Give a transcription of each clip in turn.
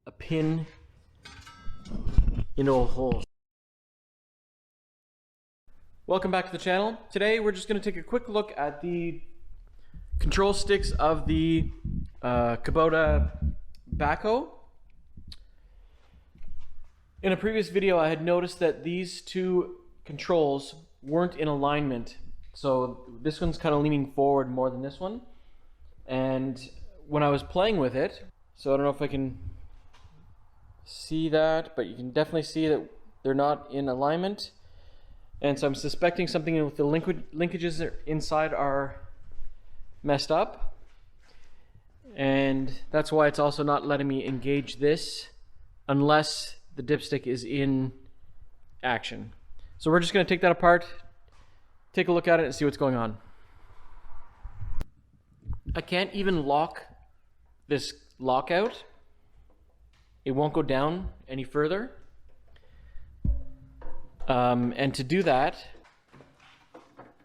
a pin into a hole. Welcome back to the channel. Today we're just going to take a quick look at the control sticks of the Kubota Backhoe. In a previous video I had noticed that these two controls weren't in alignment. So this one's kind of leaning forward more than this one. And when I was playing with it, so I don't know if I can see that, but you can definitely see that they're not in alignment. And so I'm suspecting something with the linkages inside are messed up. And that's why it's also not letting me engage this unless the dipstick is in action. So we're just going to take that apart, take a look at it and see what's going on. I can't even lock this lockout. It won't go down any further. And to do that,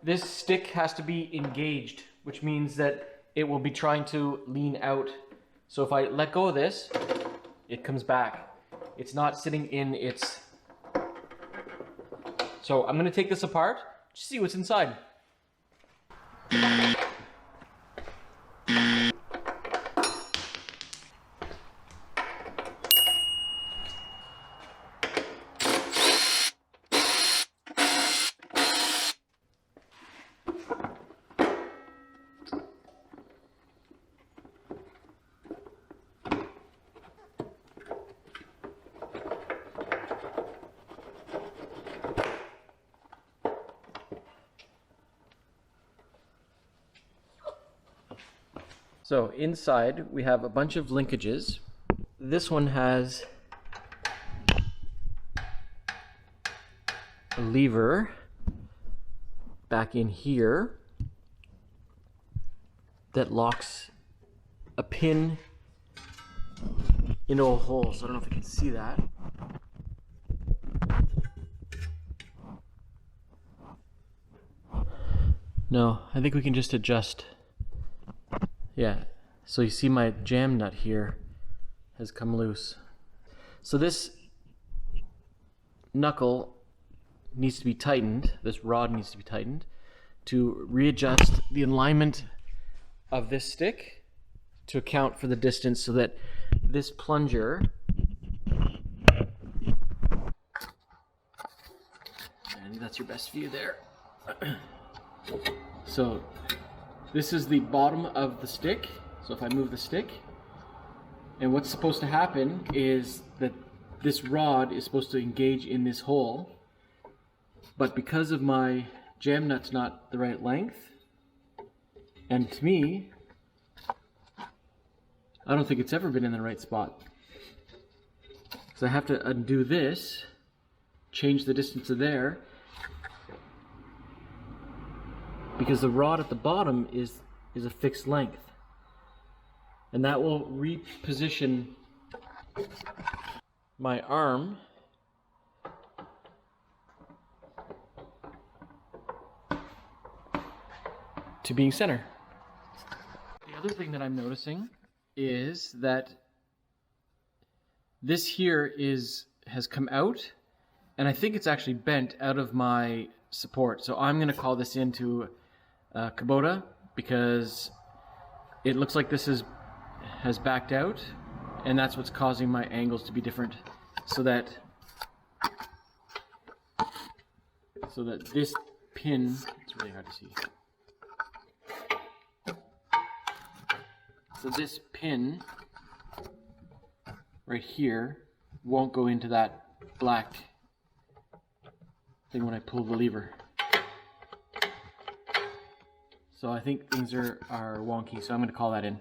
this stick has to be engaged, which means that it will be trying to lean out. So if I let go of this, it comes back. It's not sitting in its... So I'm going to take this apart to see what's inside. So inside we have a bunch of linkages. This one has a lever back in here that locks a pin into a hole. So I don't know if you can see that. No, I think we can just adjust. Yeah, so you see my jam nut here has come loose. So this knuckle needs to be tightened, this rod needs to be tightened to readjust the alignment of this stick to account for the distance so that this plunger, and that's your best view there. So this is the bottom of the stick. So if I move the stick, and what's supposed to happen is that this rod is supposed to engage in this hole, but because of my jam nut's not the right length, and to me, I don't think it's ever been in the right spot. So I have to undo this, change the distance to there, because the rod at the bottom is a fixed length, and that will reposition my arm to being center. The other thing that I'm noticing is that this here has come out, and I think it's actually bent out of my support. So I'm going to call this into Kubota because it looks like this has backed out, and that's what's causing my angles to be different, so that this pin, it's really hard to see, so this pin right here won't go into that black thing when I pull the lever. So I think things are wonky, so I'm going to call that in.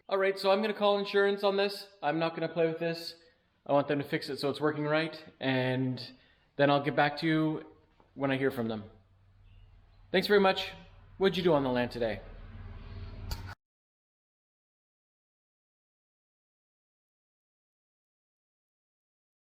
Alright, so I'm going to call insurance on this. I'm not going to play with this. I want them to fix it so it's working right, and then I'll get back to you when I hear from them. Thanks very much. What'd you do on the land today?